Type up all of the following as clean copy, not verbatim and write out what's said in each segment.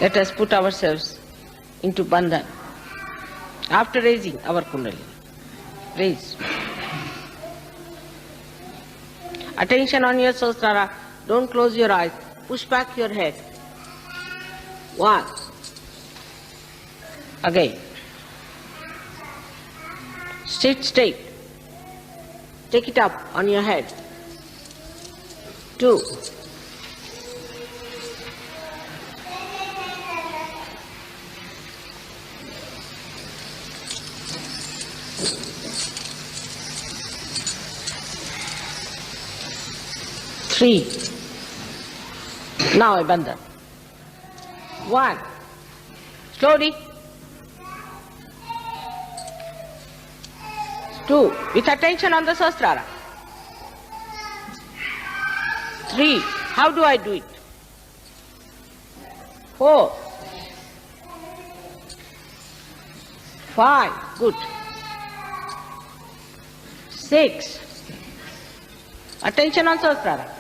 Let us put ourselves into Bandan. After raising our Kundalini, raise. Attention on your Sahasrara. Don't close your eyes. Push back your head. 1. Again. Sit straight. Take it up on your head. 2. 3. Now a Bandan. 1. Slowly. 2. With attention on the Sahasrara. 3. How do I do it? 4. 5. Good. 6. Attention on Sahasrara.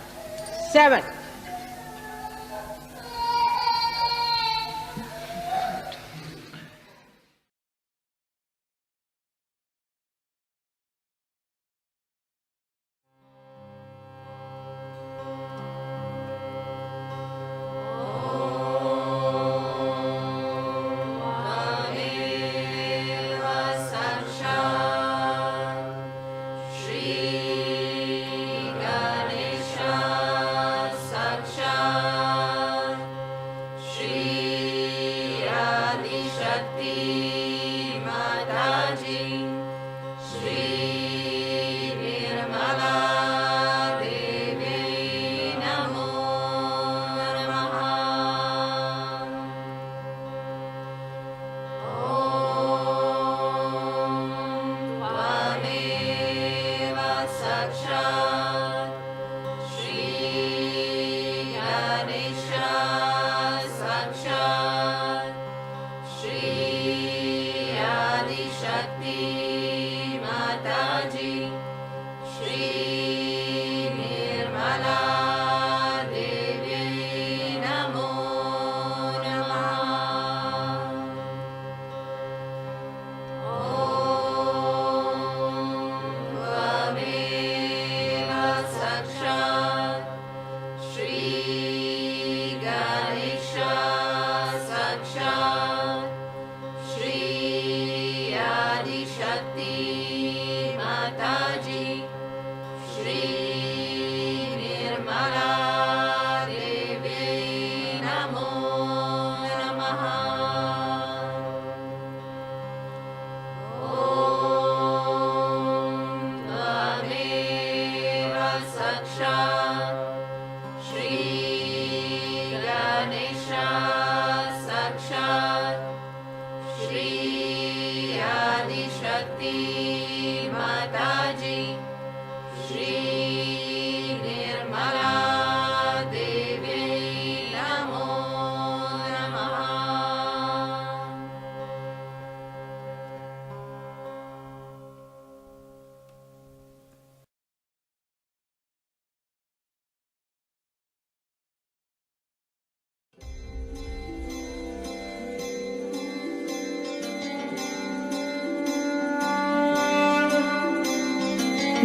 7.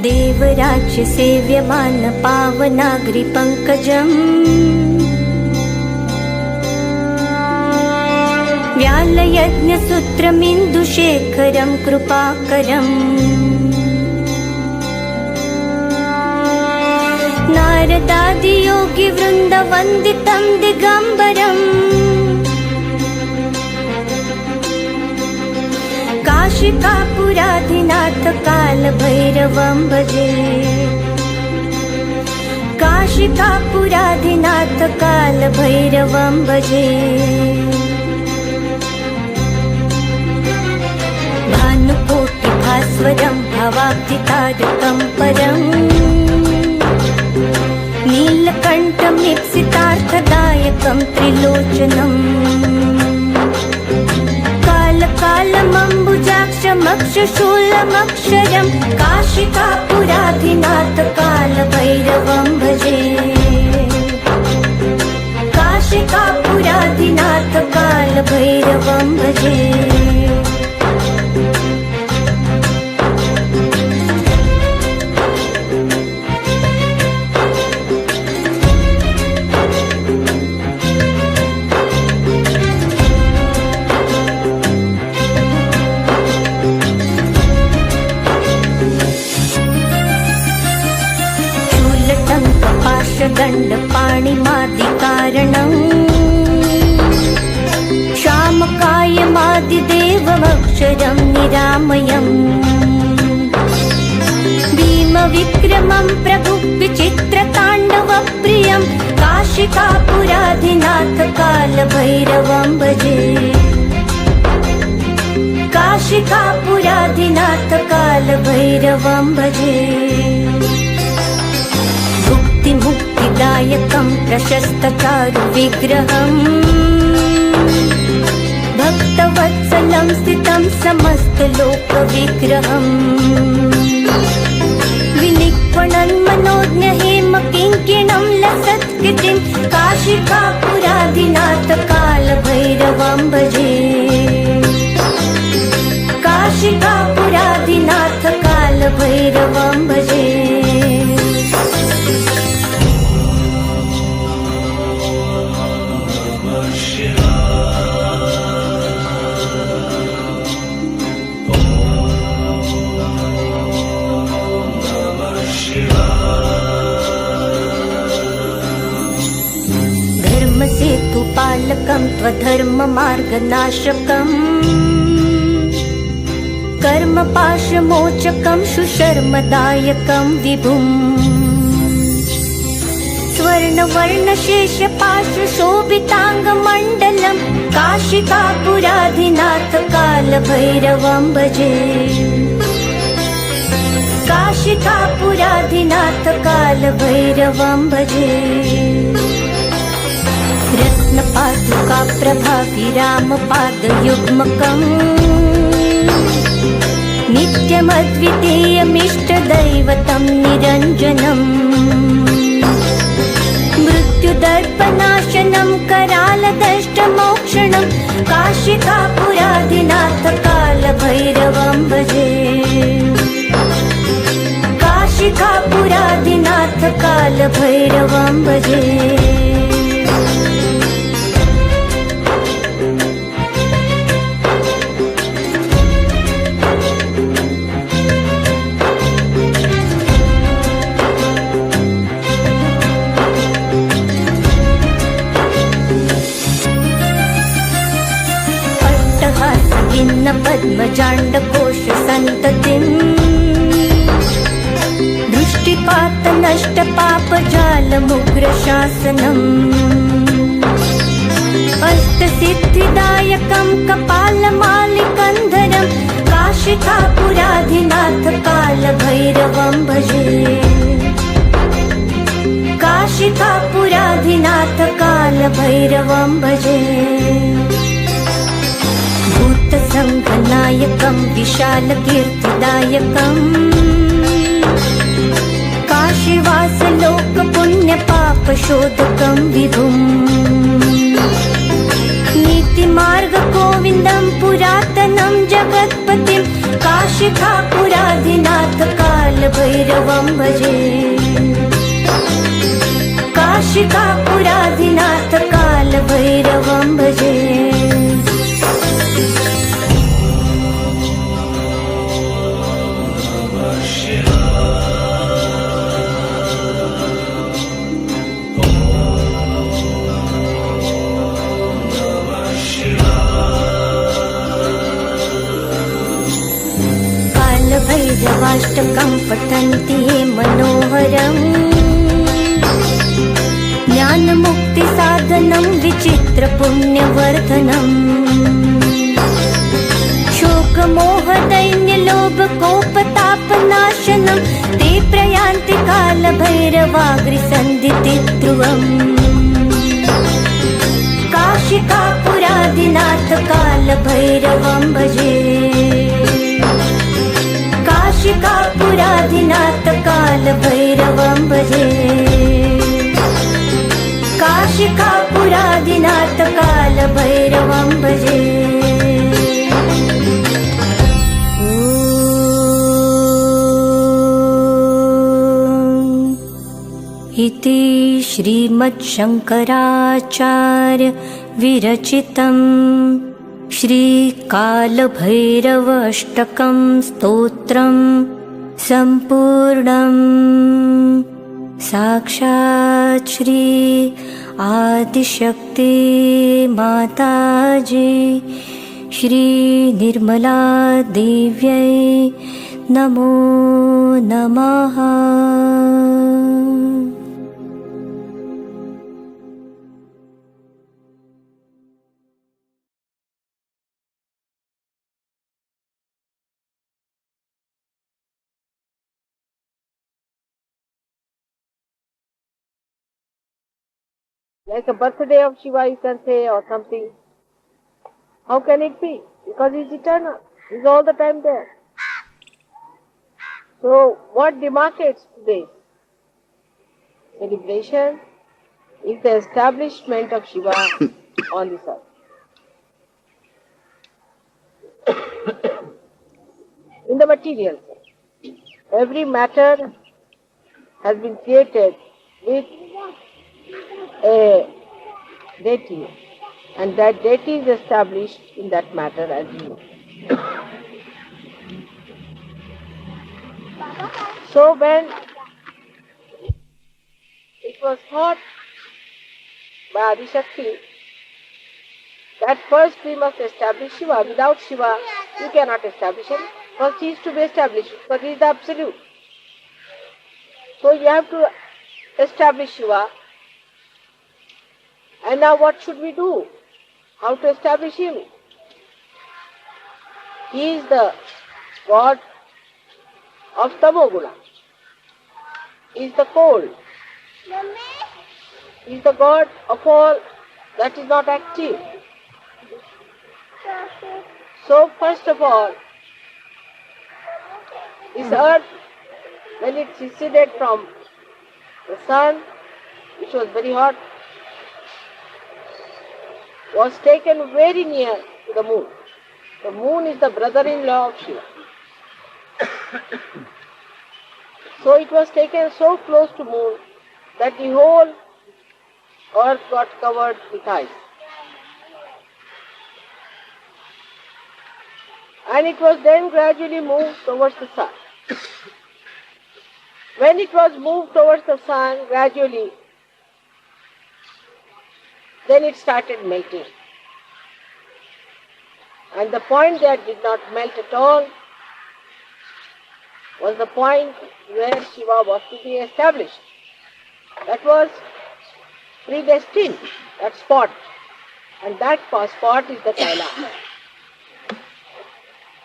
देवराज्य सेव्यमान पावनाग्रि पंकजम् व्यालयज्ञसूत्रमिन्दुशेखरं कृपाकरम् नारदादियोगिवृन्दवन्दितं दिगम्बरम् काशिकापुराधिनाथ कालभैरवं भजे काशिकापुराधिनाथ कालभैरवं भजे भानुकोटिभास्वरं भवाब्धितारकं परम् नीलकण्ठमीप्सितार्थदायकं त्रिलोचनम् कालमम्बुजाक्षमक्षशूलमक्षरं काशिकापुराधिनाथ कालभैरवं भजे काशिकापुराधिनाथ दिवाकरं निरामयम् भीमविक्रमं प्रभु विचित्रताण्डवप्रियं काशिकापुराधिनाथ कालभैरवं भजे काशिकापुराधिनाथ कालभैरवं भजे मुक्तिदायकं प्रशस्तचारुविग्रहम् भक्तवत्सलं स्थितं समस्तलोकविग्रहम् विनिक्वणन् मनोज्ञहेमकिङ्किणं लसत्कृतिं काशिकापुराधिनाथ कालभैरवं भजे काशिकापुराधिनाथ कालभैरवं भजे धर्मसेतुपालकं त्वधर्ममार्गनाशकम् कर्मपाशमोचकं सुशर्मदायकं विभुम् स्वर्णवर्णशेषपाशशोभिताङ्गमण्डलं काशिकापुराधिनाथ कालभैरवं भजे काशिकापुराधिनाथ कालभैरवं भजे रत्नपादुकाप्रभाभिरामपादयुग्मकम् नित्यमद्वितीयमिष्टदैवतं निरञ्जनम् मृत्युदर्पनाशनं करालदष्टमोक्षणं काशिकापुराधिनाथ कालभैरवं भजे काशिकापुराधिनाथ कालभैरवं भजे पद्मजाण्डकोशसन्ततिम् दृष्टिपातनष्टपापजालमुग्रशासनम् अष्टसिद्धिदायकं कपालमालिकन्धरं काशिकापुराधिनाथ कालभैरवं भजे काशिकापुराधिनाथ कालभैरवं भजे भूतसङ्घनायकं विशालकीर्तिदायकम् काशीवासलोकपुण्यपापशोधकं विभुम् नीतिमार्गगोविन्दं पुरातनं जगत्पतिं काशिकापुराधिनाथ कालभैरवं भजे काशिकापुराधिनाथ कालभैरवं भजे कालभैरवाष्टकं पठन्ति ये मनोहरम् ज्ञानमुक्तिसाधनं विचित्रपुण्यवर्धनम् शोकमोहदैन्यलोभकोपतापनाशनं ते प्रयान्ति कालभैरवाग्रिसन्धिति ध्रुवम् काशिकापुराधिनाथ कालभैरवं भजे काशिकापुराधिनाथ कालभैरवं भजे काशिकापुराधिनाथ कालभैरवं भजे इति श्रीमच्छङ्कराचार्य विरचितं श्रीकालभैरवाष्टकं स्तोत्रं सम्पूर्णम् साक्षात् श्री आदिशक्ति माताजी श्रीनिर्मलादेव्यै नमो नमः। Like a birthday of Shiva, you can say, or something. How can it be? Because he's eternal. He's all the time there. So, what demarcates today's celebration is the establishment of Shiva on this earth. In the material sense, every matter has been created with a deity, and that deity is established in that matter as you know. So when it was thought by Adi Shakti that first we must establish Shiva, without Shiva you cannot establish him, first he is to be established because he is the absolute. So you have to establish Shiva. And now what should we do? How to establish him? He is the God of Tamoguna. He is the cold. He is the God of all that is not active. So first of all, this earth, when it receded from the sun, which was very hot, was taken very near to the moon. The moon is the brother-in-law of Shiva. So it was taken so close to moon that the whole earth got covered with ice. And it was then gradually moved towards the sun. When it was moved towards the sun gradually, then it started melting. And the point that did not melt at all was the point where Shiva was to be established. That was predestined, that spot. And that spot is the Kailash.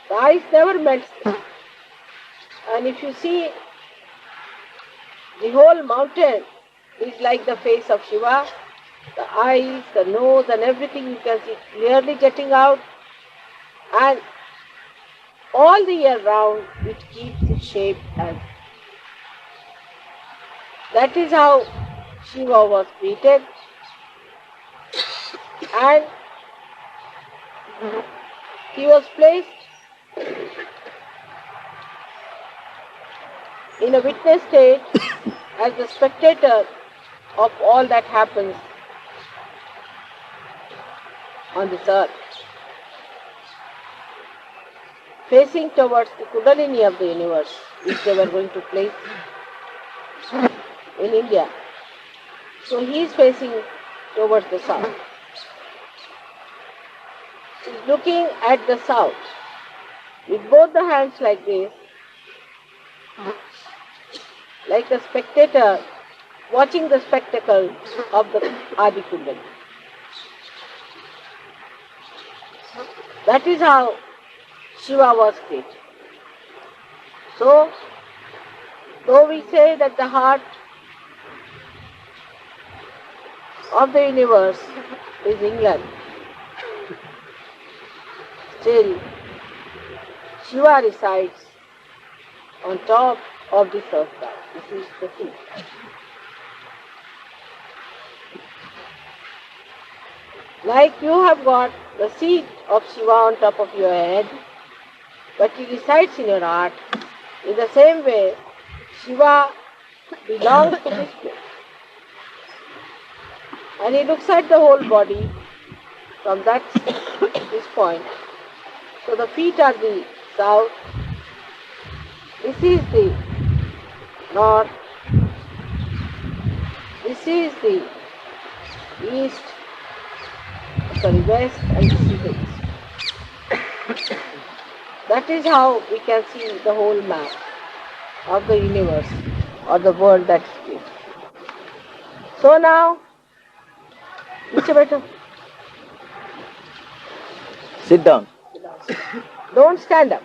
The ice never melts. And if you see, the whole mountain is like the face of Shiva. The eyes, the nose and everything you can see clearly jetting out, and all the year round it keeps its shape as. That is how Shiva was created, and he was placed in a witness state as the spectator of all that happens on this earth, facing towards the Kundalini of the universe, which they were going to place in India. So he is facing towards the south. He is looking at the south with both the hands like this, like a spectator watching the spectacle of the Adi Kundalini. That is how Shiva was created. So, though we say that the heart of the universe is England, still Shiva resides on top of this earth. This is the thing. Like you have got the seat of Shiva on top of your head, but he resides in your heart. In the same way, Shiva belongs to this place. And he looks at the whole body from this point. So the feet are the south, this is the north, this is the east, west, and this is the east. That is how we can see the whole map of the universe or the world that is. So now, Sit down. don't stand up.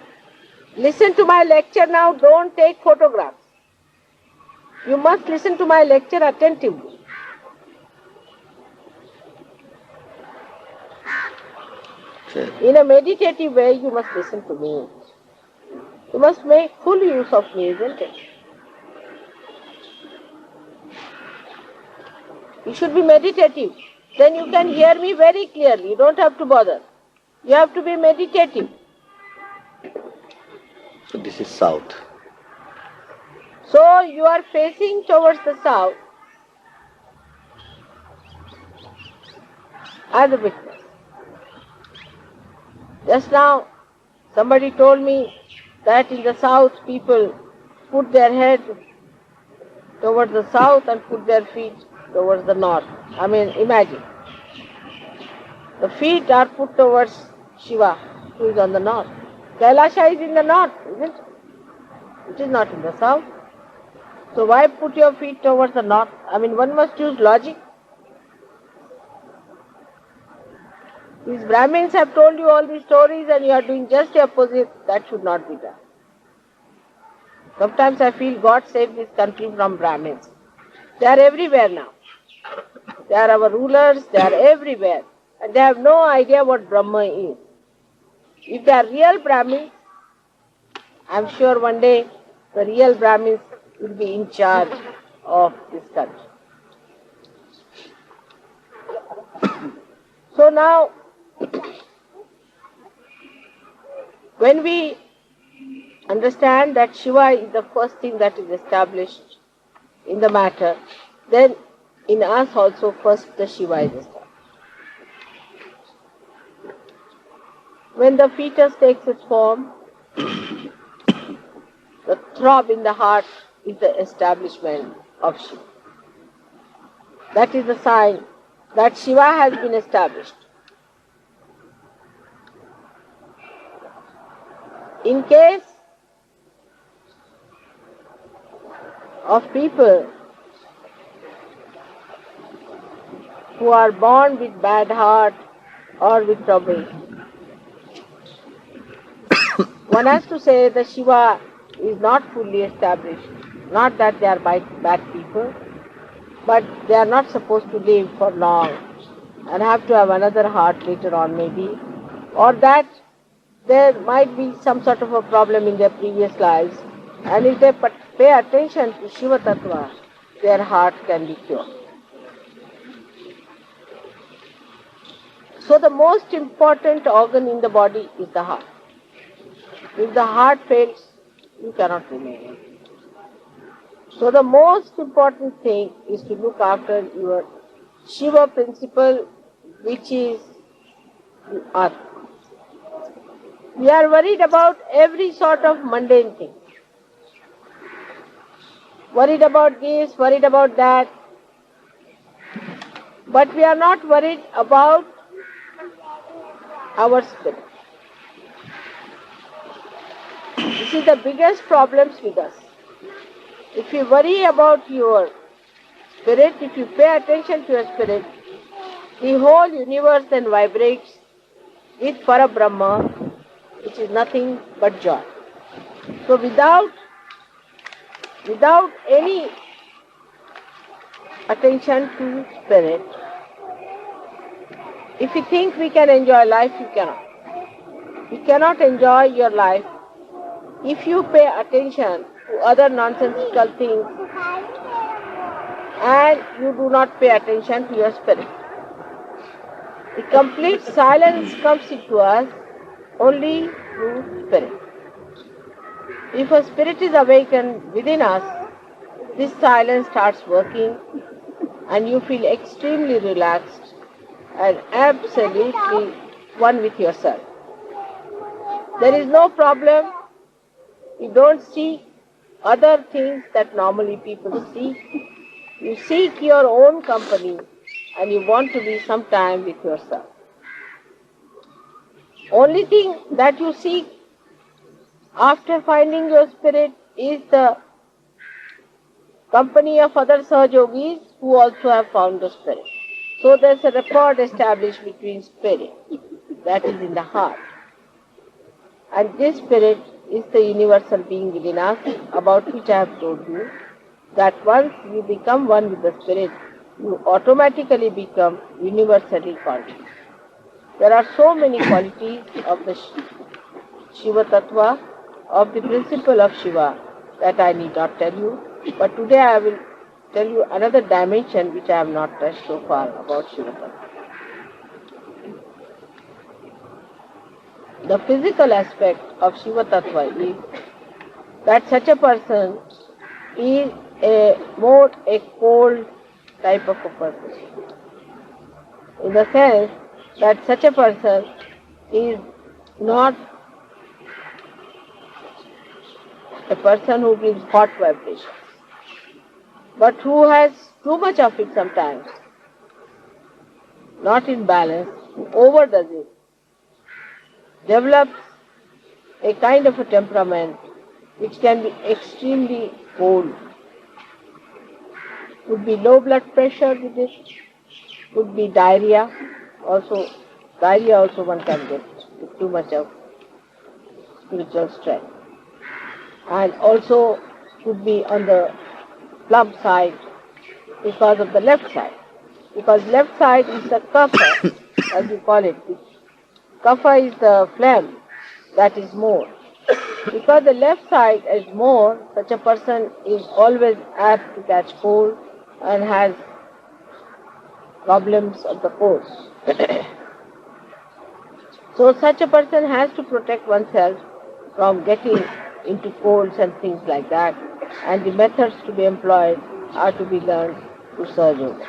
Listen to my lecture now, don't take photographs. You must listen to my lecture attentively. In a meditative way, you must listen to me. You must make full use of me, isn't it? You should be meditative. Then you can hear me very clearly. You don't have to bother. You have to be meditative. So this is south. So you are facing towards the south as a witness. Just now somebody told me that in the south people put their head towards the south and put their feet towards the north. I mean, imagine. The feet are put towards Shiva, who is on the north. Kailasha is in the north, isn't it? It is not in the south. So why put your feet towards the north? I mean, one must use logic. These Brahmins have told you all these stories and you are doing just the opposite. That should not be done. Sometimes I feel God save this country from Brahmins. They are everywhere now. They are our rulers, they are everywhere. And they have no idea what Brahma is. If they are real Brahmins, I am sure one day the real Brahmins will be in charge of this country. So now, when we understand that Shiva is the first thing that is established in the matter, then in us also first the Shiva is established. When the fetus takes its form, the throb in the heart is the establishment of Shiva. That is the sign that Shiva has been established. In case of people who are born with bad heart or with trouble, one has to say that Shiva is not fully established. Not that they are bad people, but they are not supposed to live for long and have to have another heart later on maybe, or that there might be some sort of a problem in their previous lives, and if they pay attention to Shiva Tattva, their heart can be cured. So the most important organ in the body is the heart. If the heart fails, you cannot remain. So the most important thing is to look after your Shiva principle, which is the Aathi. We are worried about every sort of mundane thing. Worried about this, worried about that. But we are not worried about our spirit. This is the biggest problems with us. If you worry about your spirit, if you pay attention to your spirit, the whole universe then vibrates with Parabrahma, which is nothing but joy. So without any attention to spirit, if you think we can enjoy life, you cannot. You cannot enjoy your life if you pay attention to other nonsensical things and you do not pay attention to your spirit. The complete silence comes into us only through spirit. If a spirit is awakened within us, this silence starts working and you feel extremely relaxed and absolutely one with yourself. There is no problem. You don't seek other things that normally people seek. You seek your own company and you want to be some time with yourself. Only thing that you seek after finding your spirit is the company of other Sahajogis who also have found the spirit. So there's a rapport established between spirit, that is in the heart. And this spirit is the universal being within us, about which I have told you, that once you become one with the spirit, you automatically become universally conscious. There are so many qualities of the Shiva Tattva, of the principle of Shiva, that I need not tell you. But today I will tell you another dimension which I have not touched so far about Shiva Tattva. The physical aspect of Shiva Tattva is that such a person is a cold type of a person. In the sense that such a person is not a person who gives hot vibrations, but who has too much of it sometimes, not in balance, who overdoes it, develops a kind of a temperament which can be extremely cold. Could be low blood pressure with it, could be diarrhea also one can get with too much of spiritual strength. And also could be on the plump side because of the left side. Because left side is the kapha, as we call it. Kapha is the phlegm that is more. Because the left side is more, such a person is always apt to catch cold and has problems of the cold. So such a person has to protect oneself from getting into colds and things like that, and the methods to be employed are to be learned through Sahaja Yoga.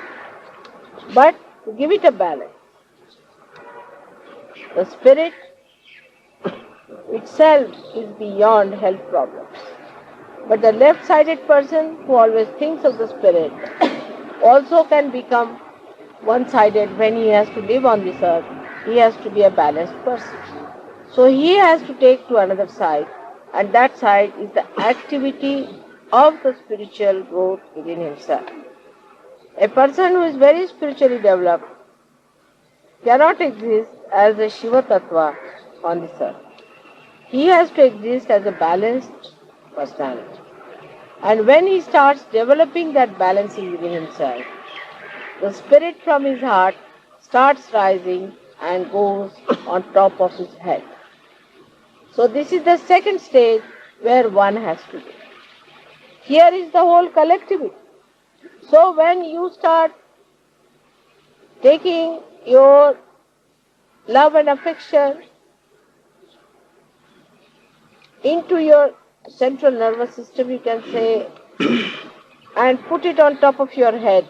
But to give it a balance, the spirit itself is beyond health problems. But the left-sided person who always thinks of the spirit also can become one-sided when he has to live on this earth. He has to be a balanced person. So he has to take to another side, and that side is the activity of the spiritual growth within himself. A person who is very spiritually developed cannot exist as a Shiva Tattva on this earth. He has to exist as a balanced personality. And when he starts developing that balancing within himself, the spirit from his heart starts rising and goes on top of his head. So this is the second stage where one has to be. Here is the whole collectivity. So when you start taking your love and affection into your central nervous system, you can say, and put it on top of your head.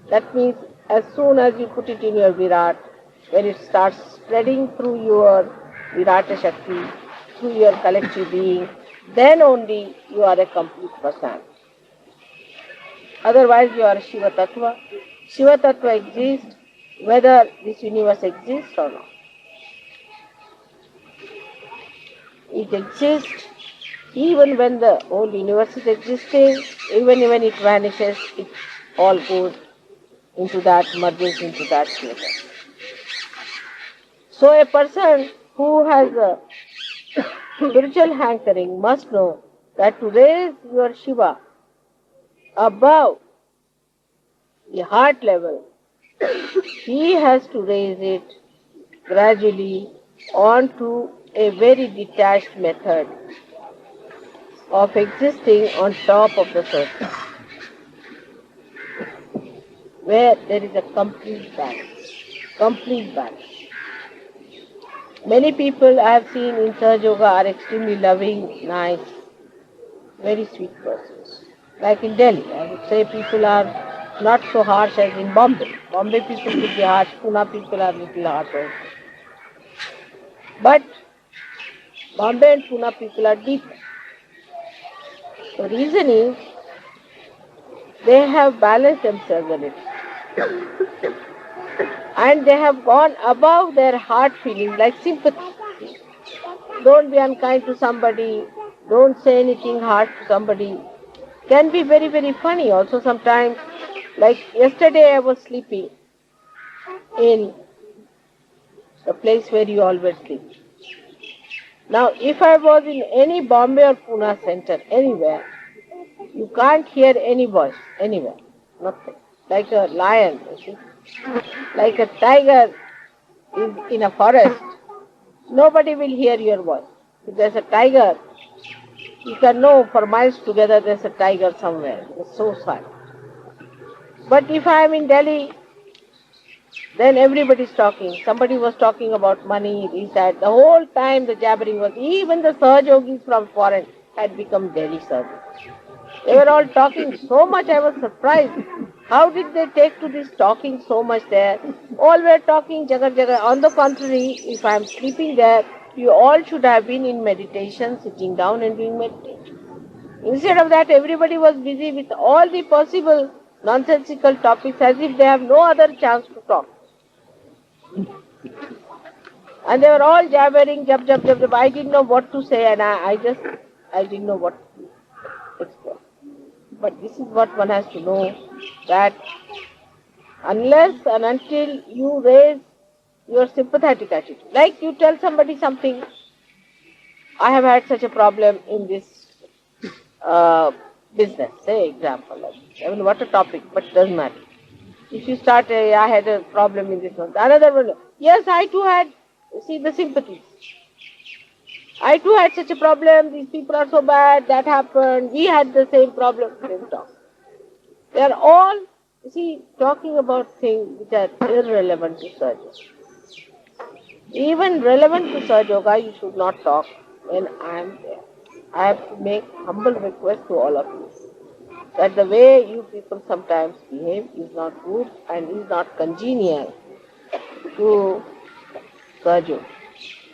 That means as soon as you put it in your Virat, when it starts spreading through your Virata Shakti, through your collective being, then only you are a complete person. Otherwise you are a Shiva Tattva. Shiva Tattva exists whether this universe exists or not. It exists even when the whole universe is existing, even when it vanishes, it all goes into that, merges into that together. So a person who has a spiritual hankering must know that to raise your Shiva above the heart level, he has to raise it gradually onto a very detached method of existing on top of the surface, where there is a complete balance. Complete balance. Many people I have seen in Sahaja Yoga are extremely loving, nice, very sweet persons. Like in Delhi, I would say people are not so harsh as in Bombay. Bombay people could be harsh, Pune people are little harsh also. But Bombay and Pune people are different. The reason is they have balanced themselves a little. And they have gone above their heart feeling, like sympathy. Don't be unkind to somebody, don't say anything hard to somebody. Can be very, very funny also sometimes. Like yesterday I was sleeping in the place where you always sleep. Now if I was in any Bombay or Pune center, anywhere, you can't hear any voice, anywhere, nothing. Like a lion, you see. Like a tiger is in a forest, nobody will hear your voice. If there's a tiger, you can know for miles together there's a tiger somewhere. It's so silent. But if I am in Delhi, then everybody's talking. Somebody was talking about money, this, that. The whole time the jabbering was, even the Sahajogis from foreign had become Delhi Sahajogis. They were all talking so much, I was surprised. How did they take to this talking so much there? All were talking jagar jagar. On the contrary, if I am sleeping there, you all should have been in meditation, sitting down and doing meditation. Instead of that, everybody was busy with all the possible nonsensical topics as if they have no other chance to talk. And they were all jabbering, jab, jab, jab, jab. I didn't know what to say and I didn't know what to explain. But this is what one has to know, that unless and until you raise your sympathetic attitude, like you tell somebody something, I have had such a problem in this business, say example, like, I mean what a topic, but it doesn't matter. If you start, I had a problem in this one, another one, yes, I too had, see the sympathies. I too had such a problem, these people are so bad, that happened, we had the same problem. They are all, you see, talking about things which are irrelevant to Sahaja Yoga. Even relevant to Sahaja Yoga, you should not talk when I am there. I have to make humble request to all of you that the way you people sometimes behave is not good and is not congenial to Sahaja Yoga.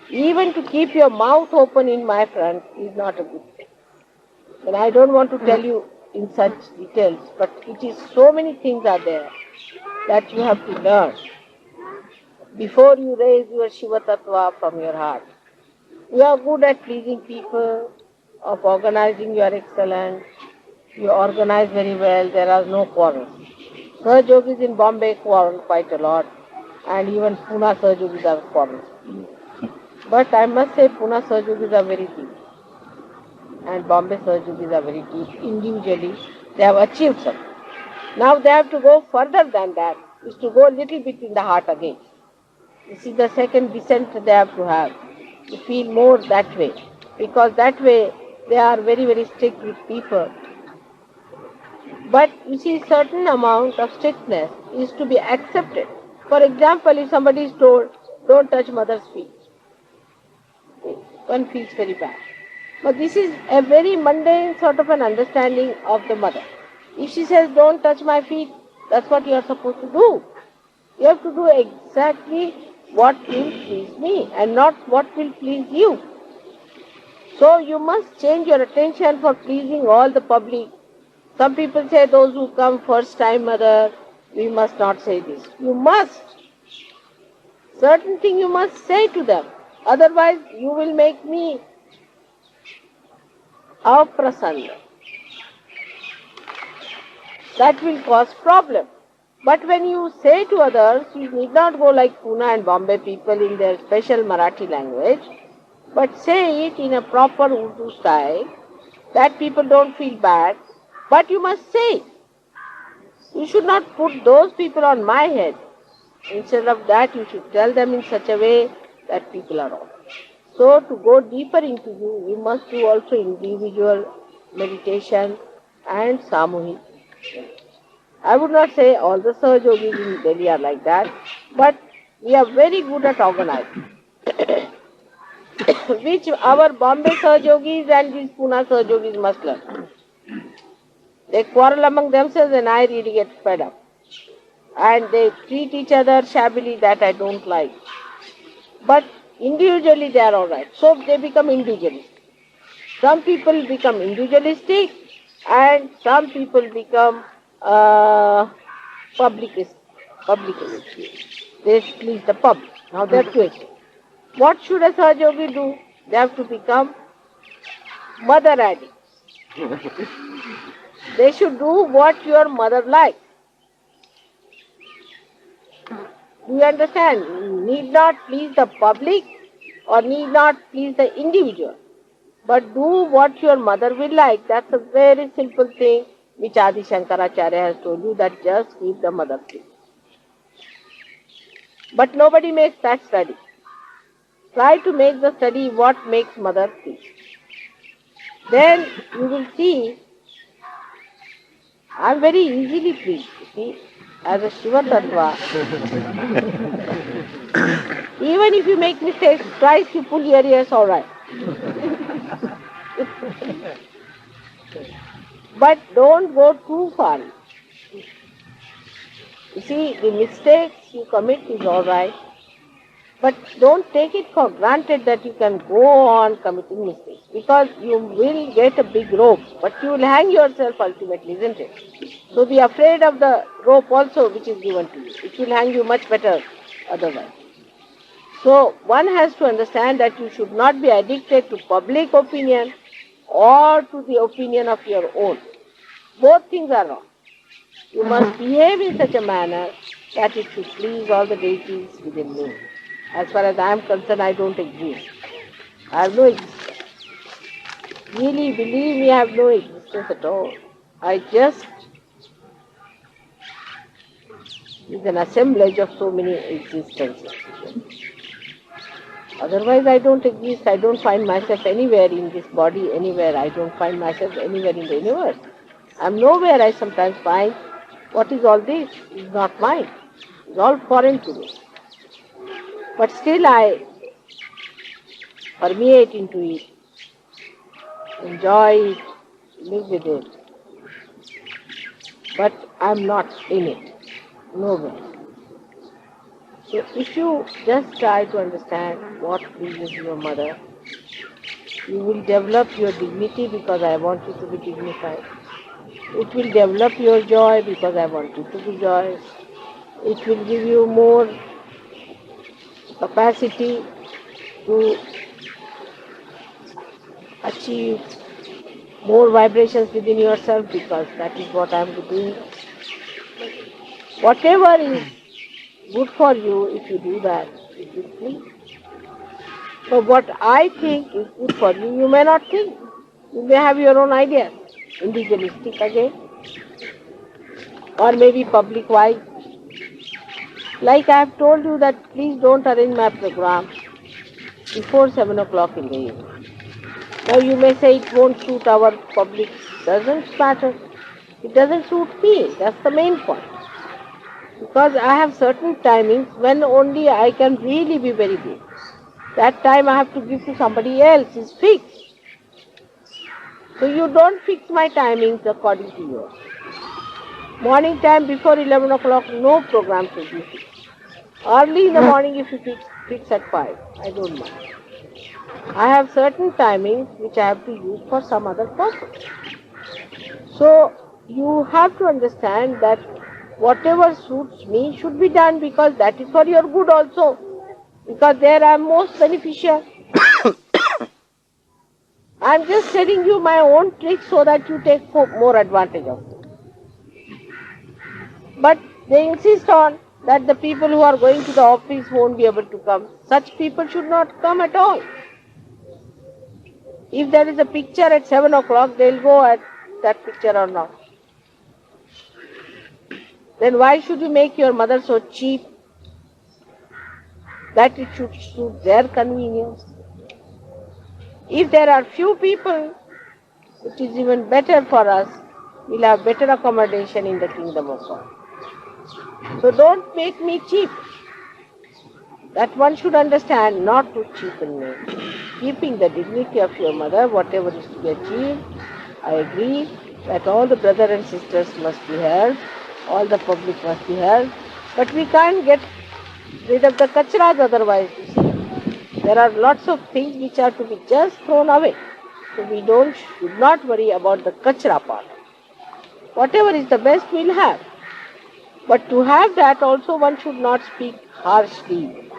Even to keep your mouth open in my front is not a good thing. And I don't want to tell you in such details, but it is so many things are there that you have to learn before you raise your Shiva Tattva from your heart. You are good at pleasing people, of organizing, you are excellent, you organize very well, there are no quarrels. Sahaja Yogis in Bombay quarrel quite a lot, and even Pune Sahaja Yogis are quarrels. But I must say Pune Sahaja Yogis are very deep and Bombay Sahaja Yogis are very deep. Individually they have achieved something. Now they have to go further than that, is to go a little bit in the heart again. You see the second descent they have to have, to feel more that way, because that way they are very, very strict with people. But you see, certain amount of strictness is to be accepted. For example, if somebody is told, don't touch mother's feet, one feels very bad. But this is a very mundane sort of an understanding of the mother. If she says, don't touch my feet, that's what you are supposed to do. You have to do exactly what will please me and not what will please you. So you must change your attention for pleasing all the public. Some people say, those who come first time, mother, we must not say this. You must. Certain thing you must say to them. Otherwise, you will make me aprasanna. That will cause problem. But when you say to others, you need not go like Pune and Bombay people in their special Marathi language, but say it in a proper Urdu style, that people don't feel bad, but you must say it. You should not put those people on my head. Instead of that, you should tell them in such a way that people are all. So to go deeper into you, you must do also individual meditation and samuhik. I would not say all the Sahaja Yogis in Delhi are like that, but we are very good at organizing. Which our Bombay Sahaja Yogis and these Pune Sahaja Yogis must learn. They quarrel among themselves and I really get fed up. And they treat each other shabbily, that I don't like. But individually they are alright. So they become individualistic. Some people become individualistic and some people become publicist. they please the public. Now they are question. What should a Sahaja Yogi do? They have to become mother addicts. They should do what your mother likes. Do you understand? Need not please the public or need not please the individual, but do what your mother will like. That's a very simple thing which Adi Shankaracharya has told you, that just keep the mother pleased. But nobody makes that study. Try to make the study what makes mother pleased. Then you will see, I am very easily pleased. You see, as a Shiva Tattva, even if you make mistakes, twice you pull your ears, all right. But don't go too far. You see, the mistakes you commit is all right, but don't take it for granted that you can go on committing mistakes, because you will get a big rope, but you will hang yourself ultimately, isn't it? So be afraid of the rope also which is given to you. It will hang you much better otherwise. So one has to understand that you should not be addicted to public opinion or to the opinion of your own. Both things are wrong. You must behave in such a manner that it should please all the deities within me. As far as I am concerned, I don't exist. I have no existence. Really, believe me, I have no existence at all. I just is an assemblage of so many existences. Otherwise, I don't exist. I don't find myself anywhere in this body, anywhere. I don't find myself anywhere in the universe. I am nowhere. I sometimes find, what is all this? It's not mine. It's all foreign to me. But still I permeate into it, enjoy it, live with it. But I am not in it, nowhere. So if you just try to understand what pleases your mother, you will develop your dignity because I want you to be dignified. It will develop your joy because I want you to be joyous. It will give you more capacity to achieve more vibrations within yourself, because that is what I am doing. Whatever is good for you, if you do that, it will please. So what I think is good for you, you may not think. You may have your own ideas, individualistic again, or maybe public-wise. Like I have told you that please don't arrange my program before 7 o'clock in the evening. Now you may say it won't suit our public. Doesn't matter. It doesn't suit me. That's the main point. Because I have certain timings when only I can really be very big. That time I have to give to somebody else. It's fixed. So you don't fix my timings according to yours. Morning time before 11 o'clock, no program should be fixed. Early in the morning if you fix at 5, I don't mind. I have certain timings which I have to use for some other purpose. So you have to understand that whatever suits me should be done, because that is for your good also. Because there I am most beneficial. I am just telling you my own tricks so that you take more advantage of it. But they insist on that the people who are going to the office won't be able to come. Such people should not come at all. If there is a picture at 7 o'clock, they will go at that picture or not. Then why should you make your mother so cheap that it should suit their convenience? If there are few people, it is even better for us. We'll have better accommodation in the kingdom of God. So don't make me cheap. That one should understand, not to cheapen me. Keeping the dignity of your mother, whatever is to be achieved, I agree that all the brothers and sisters must be heard, all the public must be heard, but we can't get rid of the kachras otherwise, you see. There are lots of things which are to be just thrown away. So we should not worry about the kachra part. Whatever is the best we'll have. But to have that also one should not speak harshly.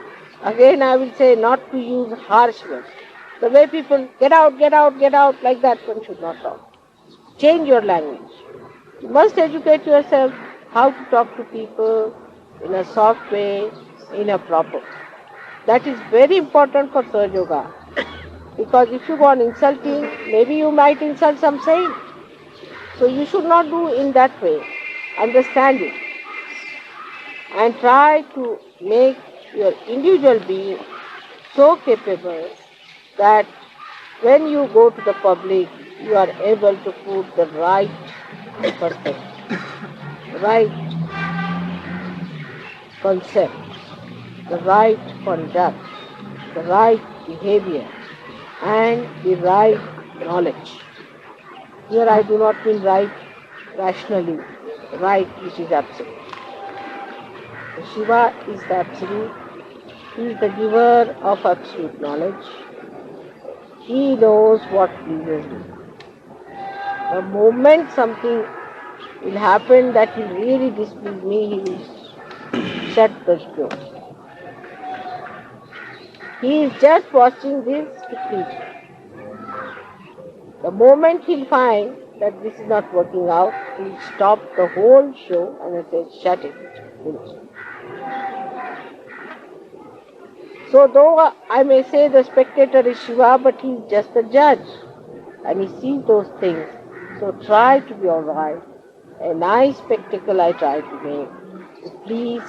Again I will say not to use harsh words. The way people get out, get out, get out, like that one should not talk. Change your language. You must educate yourself how to talk to people in a soft way, in a proper. That is very important for Sahaja Yoga. Because if you go on insulting, maybe you might insult some saint. So you should not do in that way. Understand it. And try to make your individual being so capable that when you go to the public, you are able to put the right perspective, right concept, the right conduct, the right behavior, and the right knowledge. Here I do not mean right rationally, right which is absolute. Shiva is the absolute. He is the giver of absolute knowledge. He knows what pleases me. The moment something will happen that will really displease me, he will shut the door. He is just watching this to please me. The moment he'll find that this is not working out, he'll stop the whole show and he'll say, shut it. Finish. So though I may say the spectator is Shiva, but he is just a judge and he sees those things. So try to be alright. A nice spectacle I try to make to please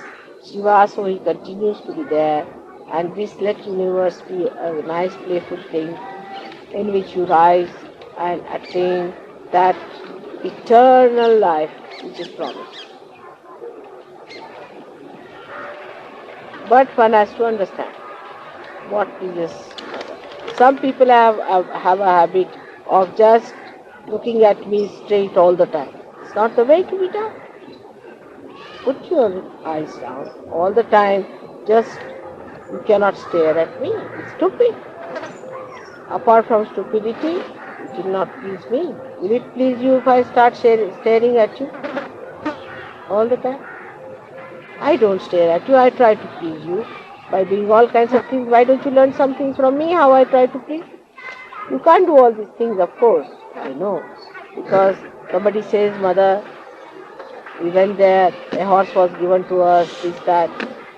Shiva so he continues to be there, and this let universe be a nice playful thing in which you rise and attain that eternal life which is promised. But one has to understand what is this. Some people have a habit of just looking at me straight all the time. It's not the way to be done. Put your eyes down all the time. Just you cannot stare at me. It's stupid. Apart from stupidity, it will not please me. Will it please you if I start staring at you all the time? I don't stare at you. I try to please you by doing all kinds of things. Why don't you learn something from me how I try to please? You can't do all these things, of course. I know. Because somebody says, Mother, we went there, a horse was given to us, this, that.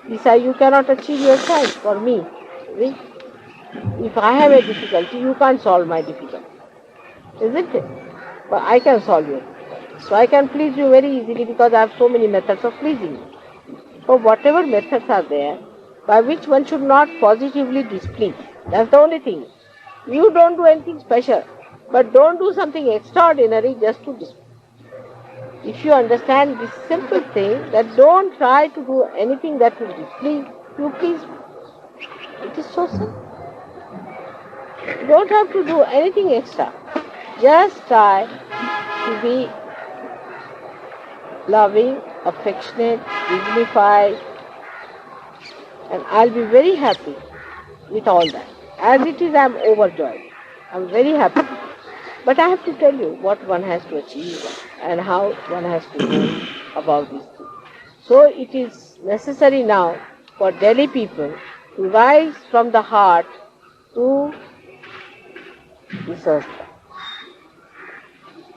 This you cannot achieve yourself for me. See? If I have a difficulty, you can't solve my difficulty. Isn't it? But I can solve your difficulty. So I can please you very easily because I have so many methods of pleasing you. So whatever methods are there, by which one should not positively displease. That's the only thing. You don't do anything special, but don't do something extraordinary just to displease. If you understand this simple thing, that don't try to do anything that will displease, you please me. It is so simple. You don't have to do anything extra. Just try to be loving, affectionate, dignified, and I'll be very happy with all that. As it is, I'm overjoyed. I'm very happy. But I have to tell you what one has to achieve and how one has to go about these things. So it is necessary now for Delhi people to rise from the heart to the sastra.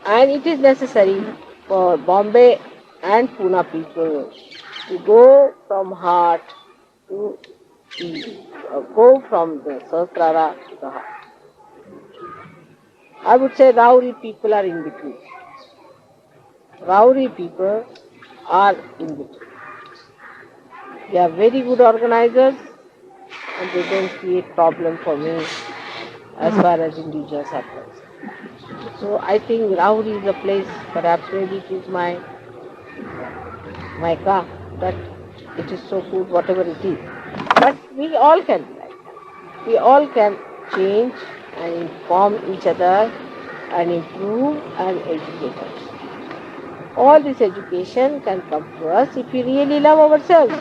And it is necessary for Bombay and Pune people to go from heart to go from the sastra to the heart. I would say Rauri people are in between. Rauri people are in between. They are very good organizers and they don't create problem for me as far as individuals are concerned. So I think Rauri is a place, perhaps maybe it is my car, that it is so good whatever it is. But we all can be like that. We all can change and inform each other and improve and educate us. All this education can come to us if we really love ourselves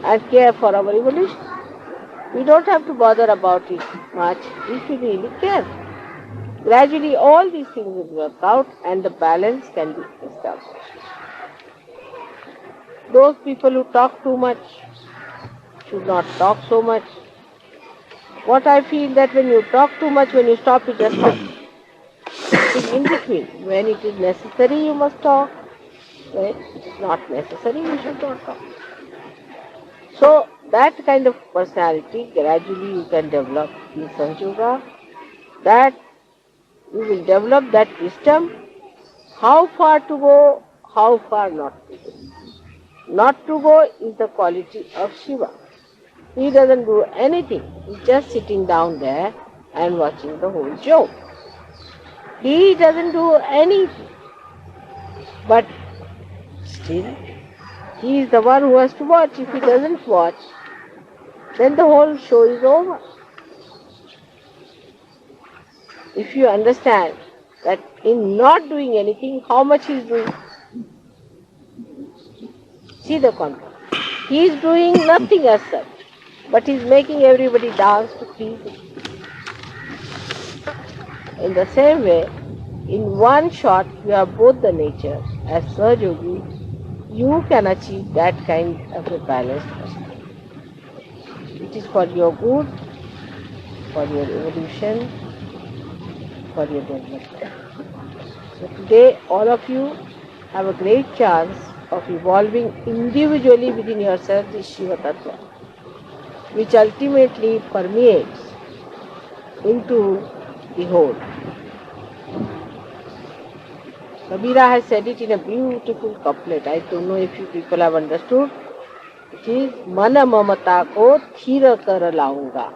and care for our evolution. We don't have to bother about it much if we really care. Gradually all these things will work out and the balance can be established. those people who talk too much should not talk so much. What I feel that when you talk too much, when you stop, you just stop. In between, when it is necessary, you must talk. When it is not necessary, you should not talk. So, that kind of personality gradually you can develop in Sahaja Yoga, that you will develop that wisdom, how far to go, how far not to go. Not to go is the quality of Shiva. He doesn't do anything. He's just sitting down there and watching the whole show. He doesn't do anything. But still, he is the one who has to watch. If he doesn't watch, then the whole show is over. If you understand that in not doing anything, how much he is doing. See the contrast. He is doing nothing as such, but he is making everybody dance to please him. In the same way, in one shot you have both the nature. As Sahaja Yogi, you can achieve that kind of a balanced personality. It is for your good, for your evolution, for your development. So today all of you have a great chance of evolving individually within yourself this Shiva Tattva, which ultimately permeates into the whole. Kabira has said it in a beautiful couplet. I don't know if you people have understood. It is Mana mamata ko thira kar launga.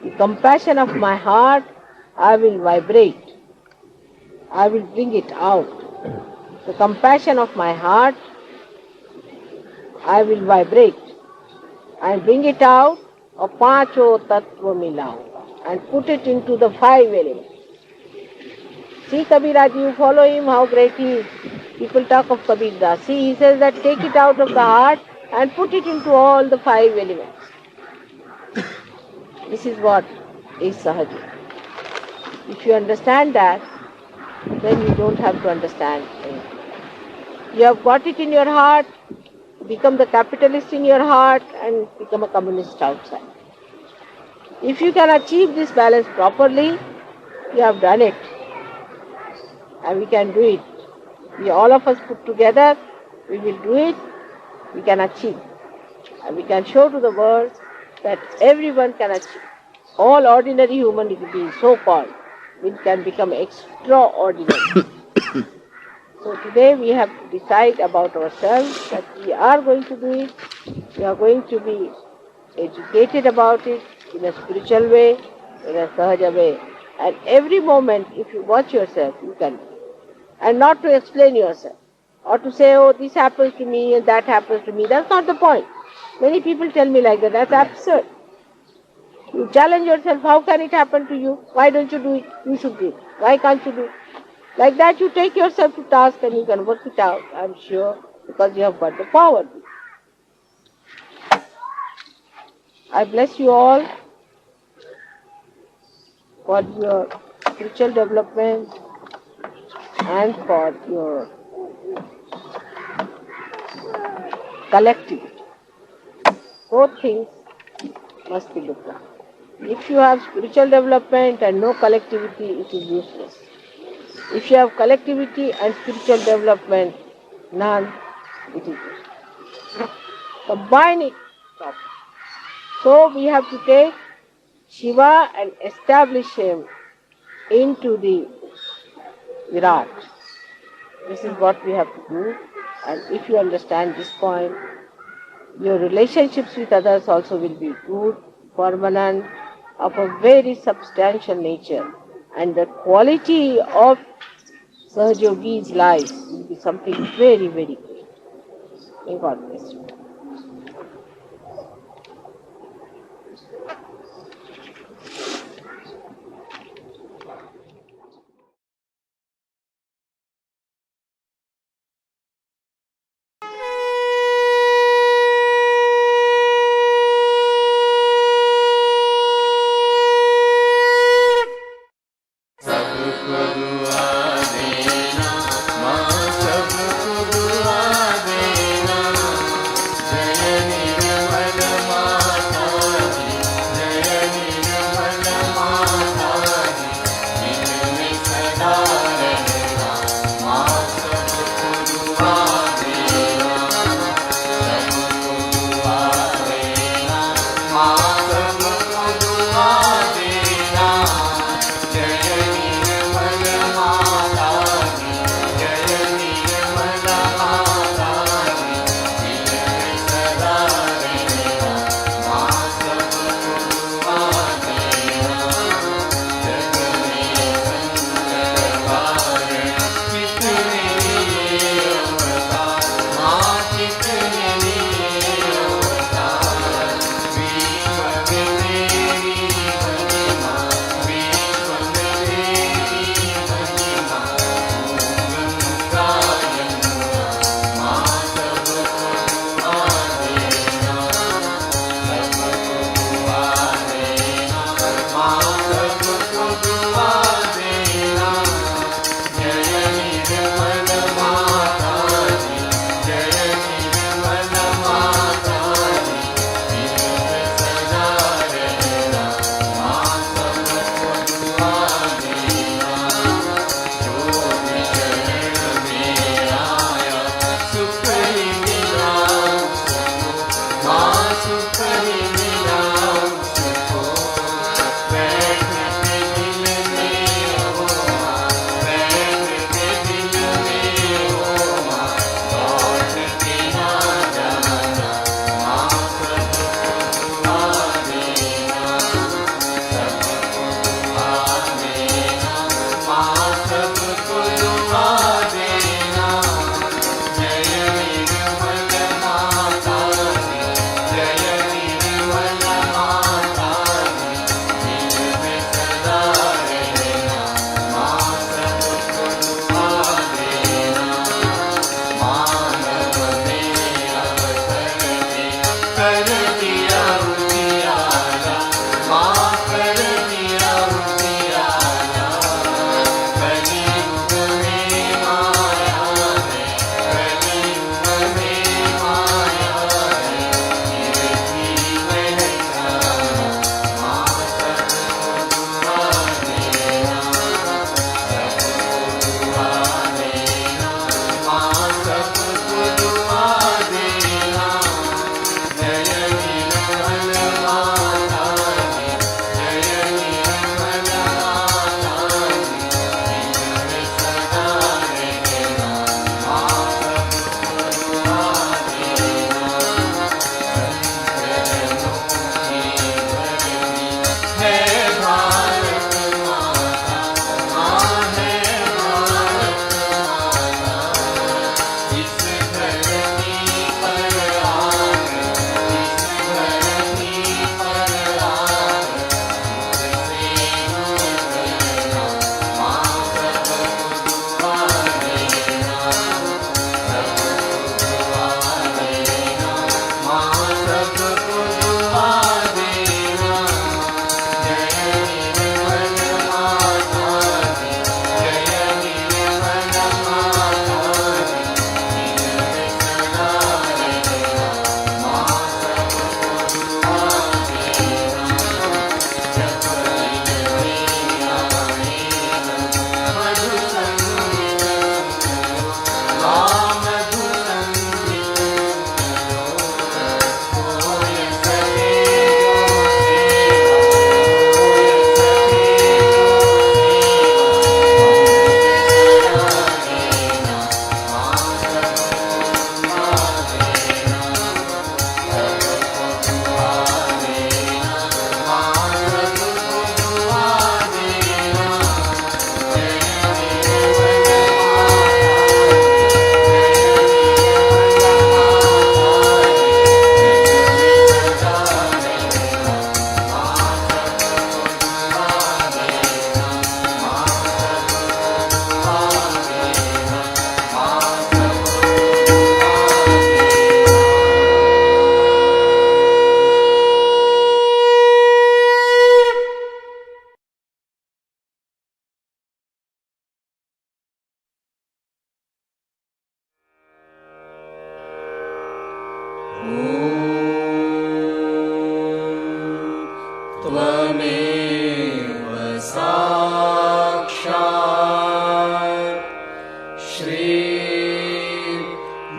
The compassion of my heart I will vibrate. I will bring it out. The compassion of my heart I will vibrate and bring it out of pancho tattva milaunga and put it into the 5 elements. See Kabiraj, you follow him, how great he is. People talk of Kabir Das. See, he says that take it out of the heart and put it into all the 5 elements. This is what is Sahaja. If you understand that, then you don't have to understand anything. You have got it in your heart, become the capitalist in your heart and become a communist outside. If you can achieve this balance properly, you have done it. And we can do it. We all of us put together, we will do it, we can achieve. And we can show to the world that everyone can achieve. All ordinary human beings, so-called, we can become extraordinary. So today we have to decide about ourselves that we are going to do it, we are going to be educated about it in a spiritual way, in a sahaja way. And every moment, if you watch yourself, you can. And not to explain yourself. Or to say, oh, this happens to me and that happens to me. That's not the point. Many people tell me like that. That's absurd. You challenge yourself, how can it happen to you? Why don't you do it? You should do it. Why can't you do it? Like that you take yourself to task and you can work it out, I'm sure, because you have got the power. I bless you all for your spiritual development and for your collectivity. Both things must be looked at. If you have spiritual development and no collectivity, it is useless. If you have collectivity and spiritual development, none, it is useless. Combine it properly. So we have to take Shiva and establish him into the Virat. This is what we have to do. And if you understand this point, your relationships with others also will be good, permanent, of a very substantial nature. And the quality of Sahaja Yogi's life will be something very, very great. May God bless you. सबको दुआ देना त्वमेव साक्षात् श्री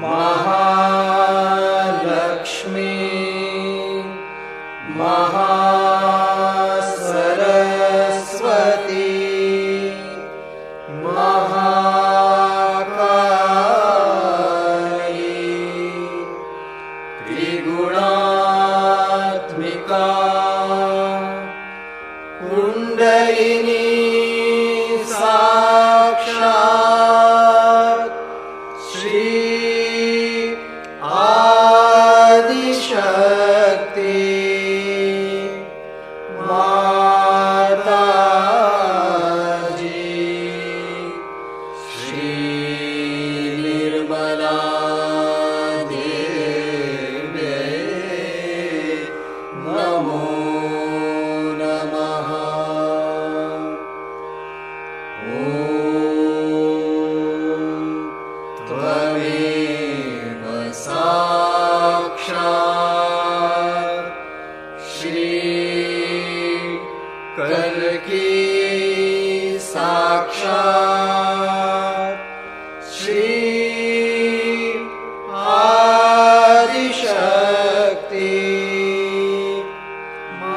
महालक्ष्मी महासरस्वती महाकाली त्रिगुणात्मिका कुंडलिनी साक्षात् श्री आदिशक्ति माताजी श्री निर्मला देव्यै नमो नमः। ॐ त्वमेव साक्षात् श्री कल्की साक्षात् श्री आदिशक्ति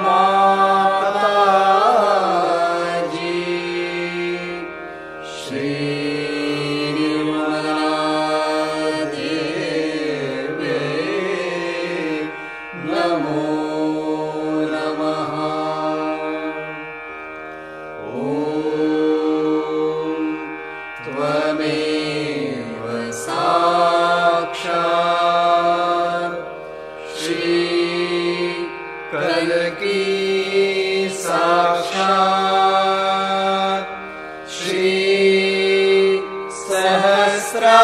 माताजी श्री निर्मला देव्यै नमो नमः। ॐ त्वमेव साक्षात् श्री कल्की साक्षात् श्री सहस्रार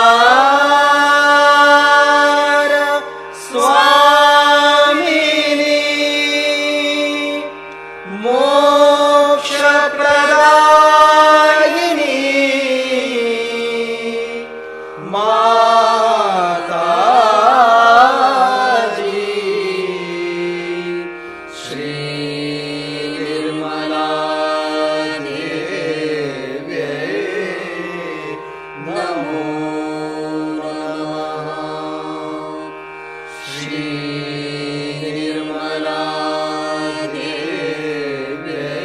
स्वामिनी मोक्षप्रदायिनी माताजी श्री निर्मला देव्यै नमो नमः। श्री निर्मला देव्यै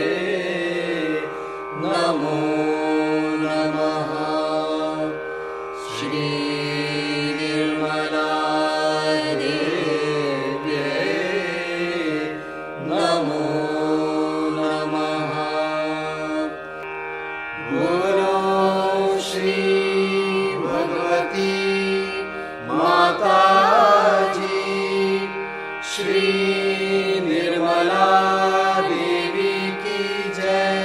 नमो नमः। श्री निर्मला देव्यै नमो नमः। बोलो श्री भगवती माताजी श्री निर्मला देवी की जय।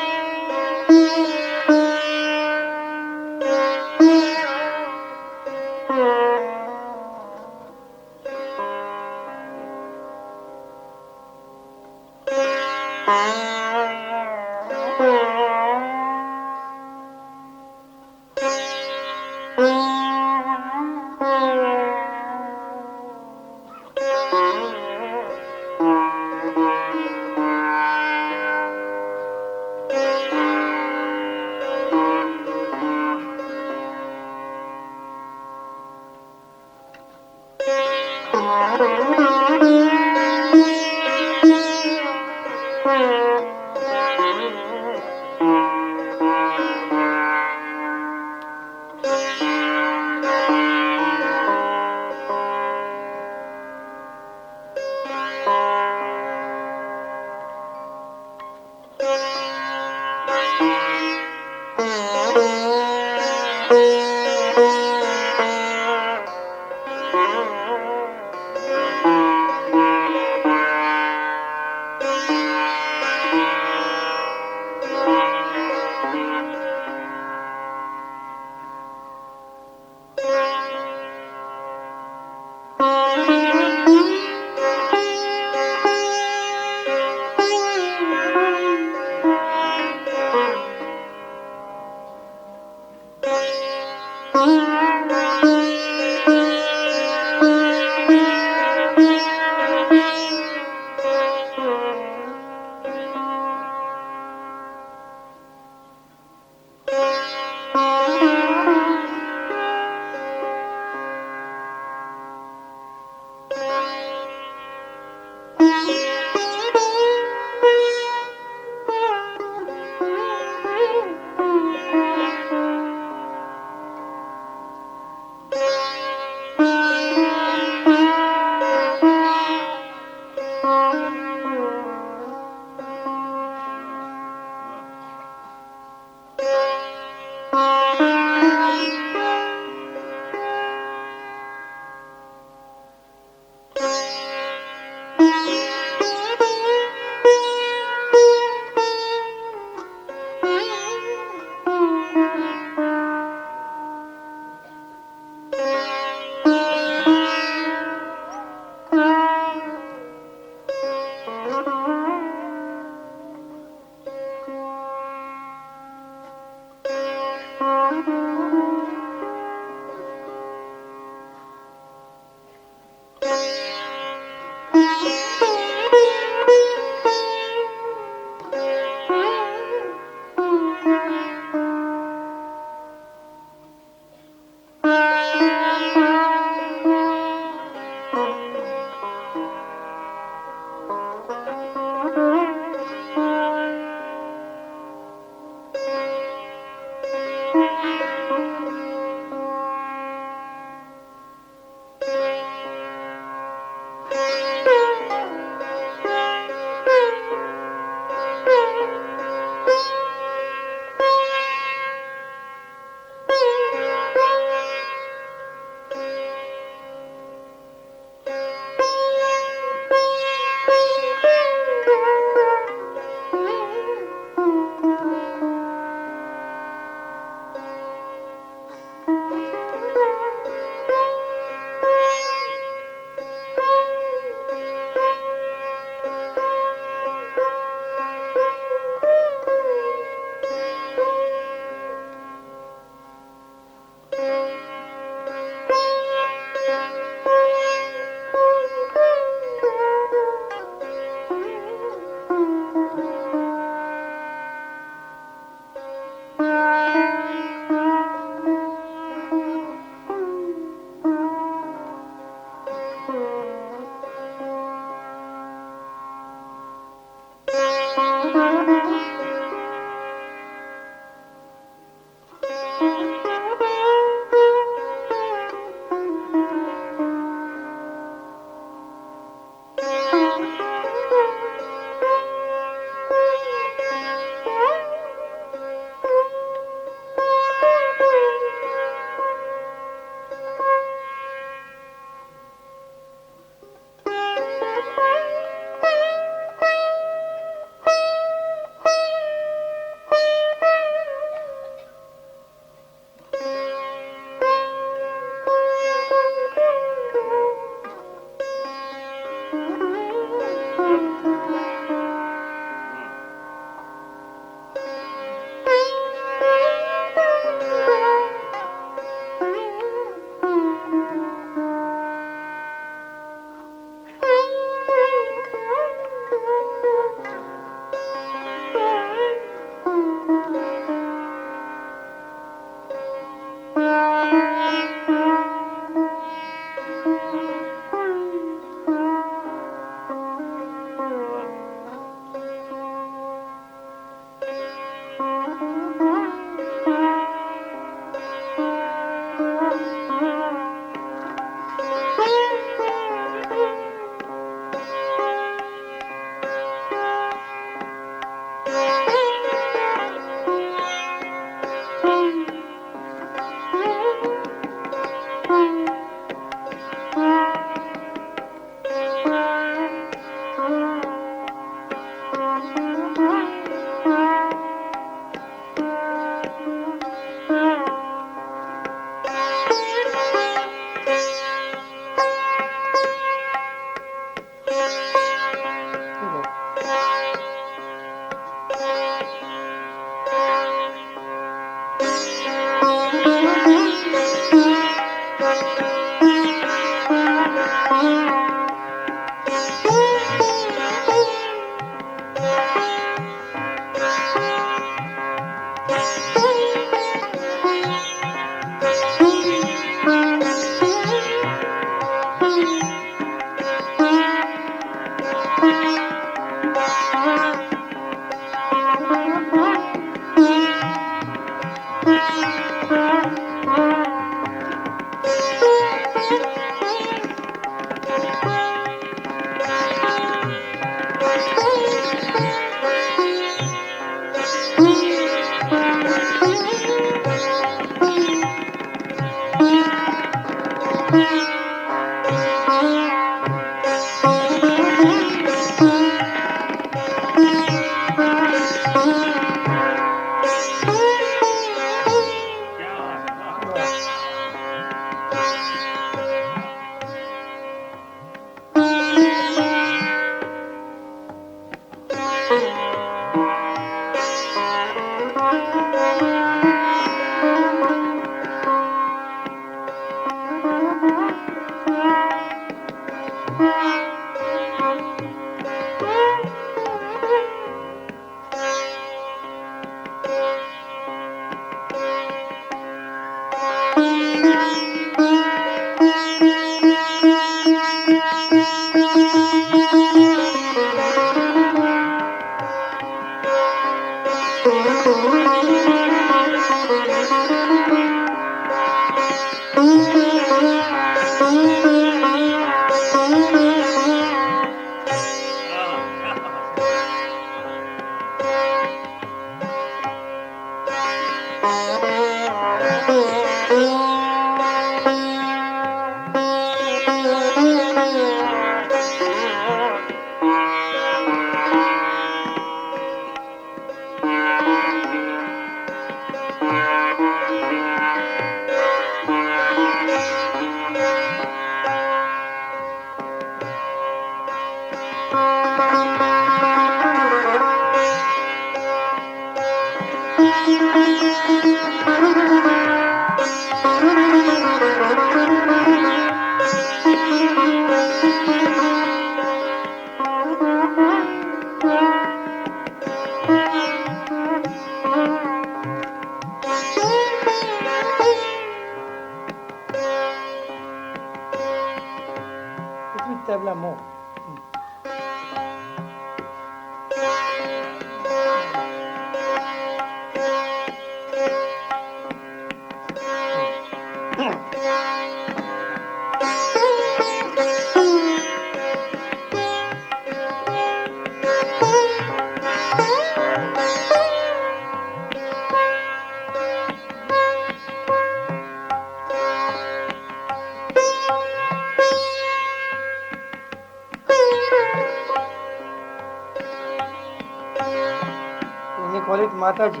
माताजी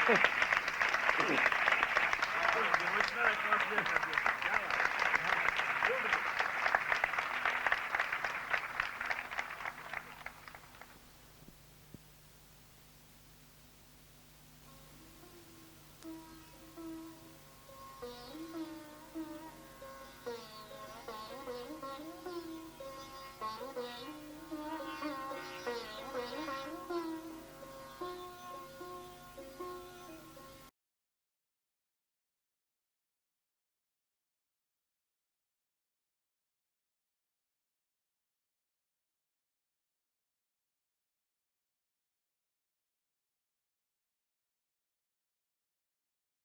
Вы знаете,